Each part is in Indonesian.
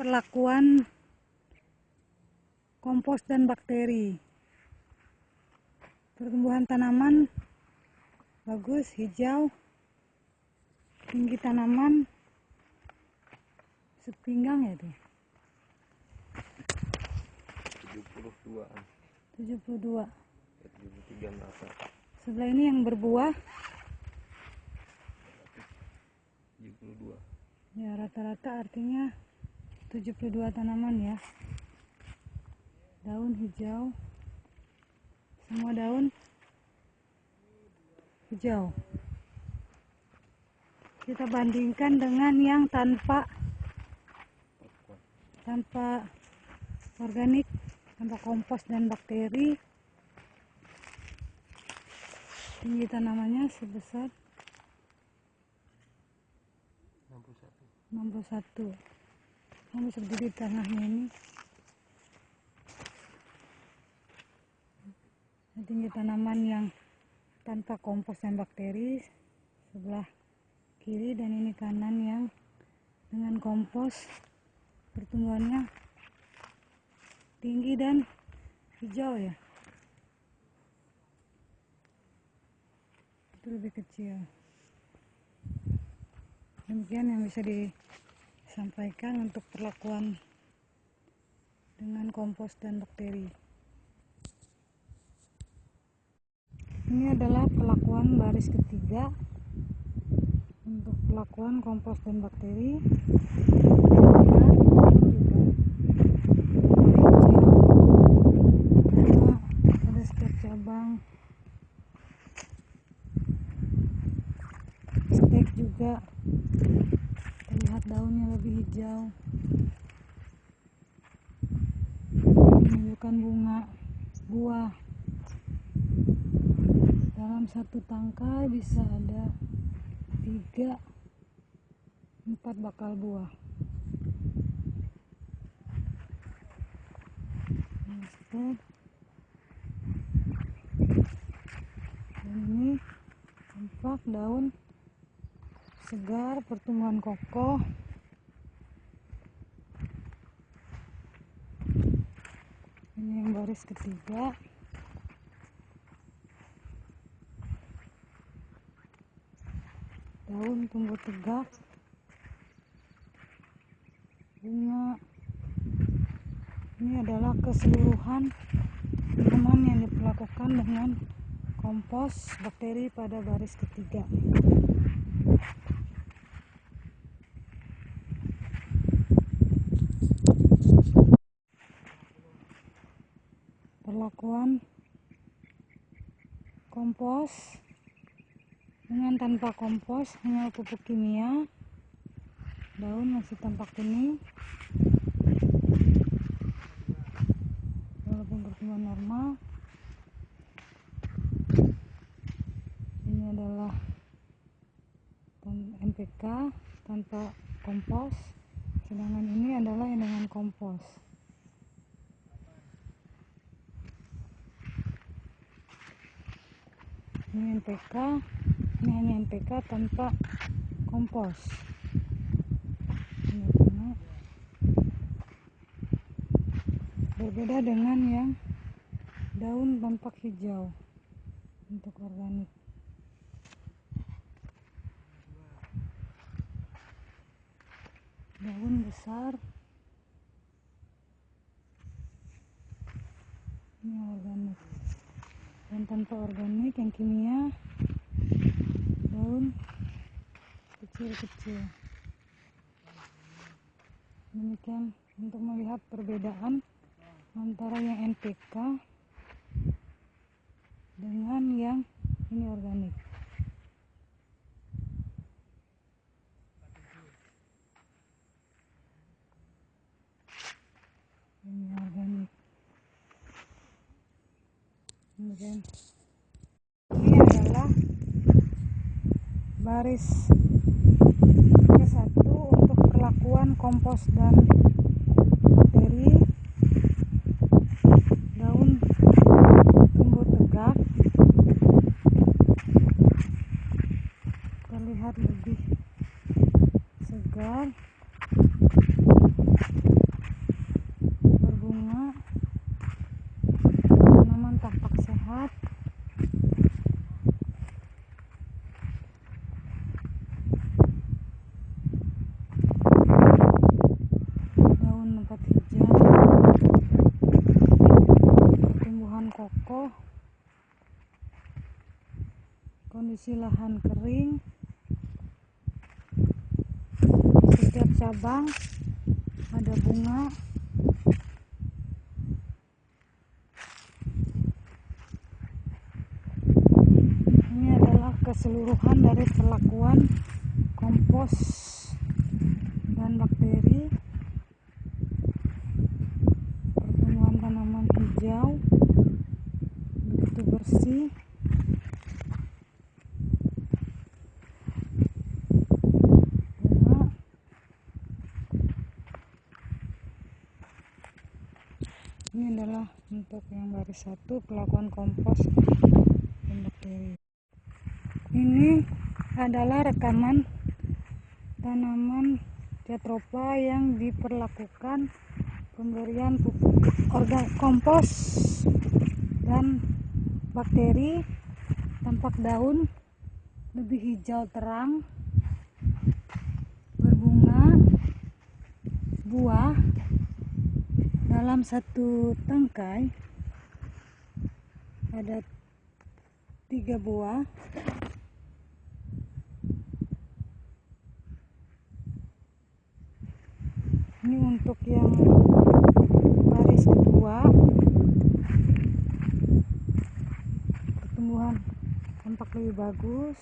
perlakuan kompos dan bakteri. Pertumbuhan tanaman bagus, hijau, tinggi tanaman sepinggang ya tuh. 72. 73 merasa. Sebelah ini yang berbuah 72. ya, rata-rata artinya 72 tanaman ya. Daun hijau, semua daun hijau. Kita bandingkan dengan yang tanpa organik, tanpa kompos dan bakteri. Tinggi tanamannya sebesar 61. Seperti di tengahnya ini. Tinggi tanaman yang tanpa kompos dan bakteri sebelah kiri, dan ini kanan yang dengan kompos. Pertumbuhannya tinggi dan hijau ya. Itu lebih kecil. Demikian yang bisa disampaikan untuk perlakuan dengan kompos dan bakteri. Ini adalah perlakuan baris ketiga untuk perlakuan kompos dan bakteri. Ada setiap cabang, stek juga terlihat daunnya lebih hijau, menunjukkan buah. Dalam satu tangkai bisa ada 3-4 bakal buah. Dan ini tampak daun segar, pertumbuhan kokoh. Ini yang baris ketiga. Daun tumbuh tegak, bunga. Ini adalah keseluruhan tanaman yang diperlakukan dengan kompos bakteri pada baris ketiga. Perlakuan kompos dengan tanpa kompos, hanya pupuk kimia. Daun masih tampak kuning walaupun pertumbuhan normal. Ini adalah NPK tanpa kompos, sedangkan ini adalah yang dengan kompos. Ini NPK, ini hanya NPK tanpa kompos. Berbeda dengan yang daun tampak hijau untuk organik. Daun besar, ini organik. Dan tanpa organik yang kimia, daun kecil-kecil. Demikian untuk melihat perbedaan antara yang NPK dengan yang ini organik. Ini organik. Kemudian ini adalah baris ke-1 untuk perlakuan kompos dan bakteri. Daun tumbuh tegak, terlihat lebih segar. kondisi lahan kering. Setiap cabang ada bunga. Ini adalah keseluruhan dari perlakuan kompos dan bakteri. Pertumbuhan tanaman hijau begitu bersih. Bunga. Ini adalah untuk yang baris 1, perlakuan kompos dan bakteri. Ini adalah rekaman tanaman Jatropha yang diperlakukan pemberian pupuk kompos dan bakteri. Tampak daun lebih hijau terang, berbunga, buah dalam satu tangkai ada 3 buah. Ini untuk yang baris kedua, pertumbuhan tampak lebih bagus.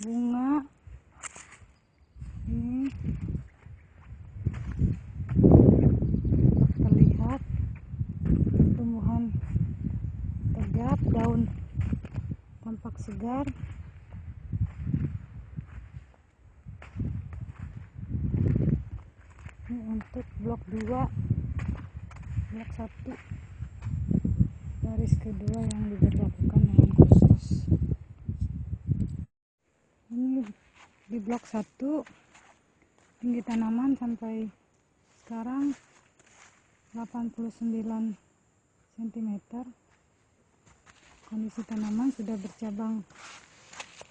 Bunga ini terlihat, pertumbuhan tegap, daun tampak segar. Ini untuk blok 2, blok 1 baris kedua yang diberlakukan dengan khusus. Ini di blok 1 tinggi tanaman sampai sekarang 89 cm. Kondisi tanaman sudah bercabang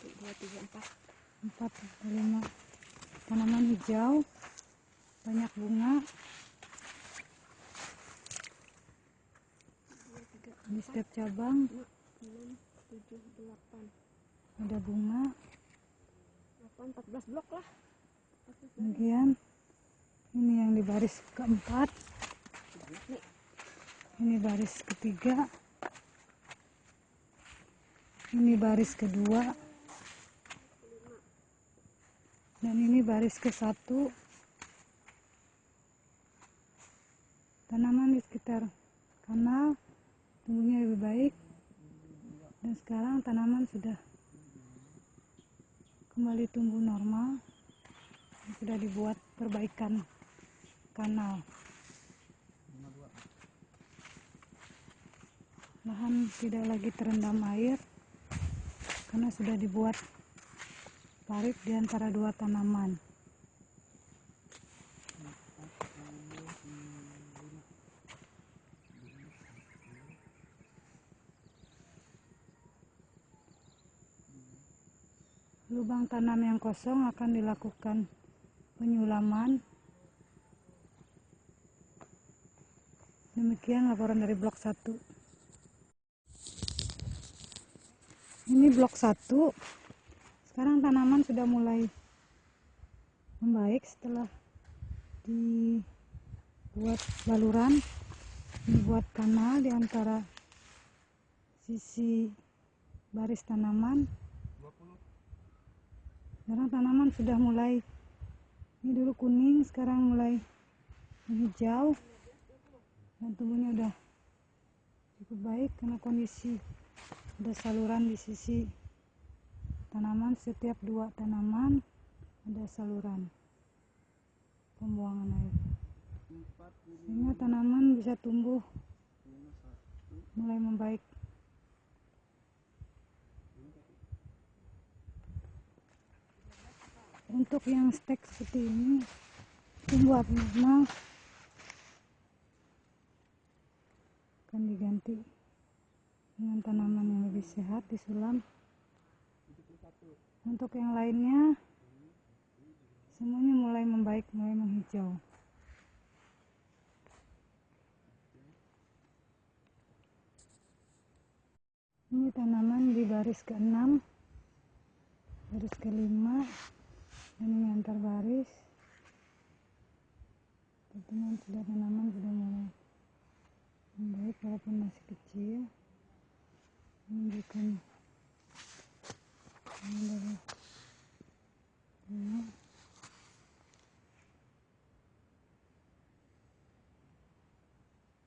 2, 3, 4, 5 tanaman hijau, banyak bunga. Di setiap cabang ada bunga. 14 blok lah. Kemudian ini yang di baris keempat, ini baris ketiga, ini baris kedua, dan ini baris ke-1. Tanaman di sekitar kanal tumbuhnya lebih baik, dan sekarang tanaman sudah kembali tumbuh normal. Sudah dibuat perbaikan kanal. Lahan tidak lagi terendam air karena sudah dibuat parit di antara 2 tanaman. Lubang tanam yang kosong akan dilakukan penyulaman. Demikian laporan dari blok 1. Ini blok 1. Sekarang tanaman sudah mulai membaik setelah dibuat baluran, dibuat kanal di antara sisi baris tanaman. Sekarang tanaman sudah mulai, ini dulu kuning, sekarang mulai hijau, dan tumbuhnya udah cukup baik karena kondisi ada saluran di sisi tanaman. Setiap 2 tanaman ada saluran pembuangan air, sehingga tanaman bisa tumbuh mulai membaik. Untuk yang stek seperti ini tumbuh abnormal akan diganti dengan tanaman yang lebih sehat, disulam. Untuk yang lainnya semuanya mulai membaik, mulai menghijau. Ini tanaman di baris baris ke-6, baris ke-5, dan ini antar baris. Teman sudah tanaman sudah mulai membaik walaupun masih kecil, menunjukkan ini dari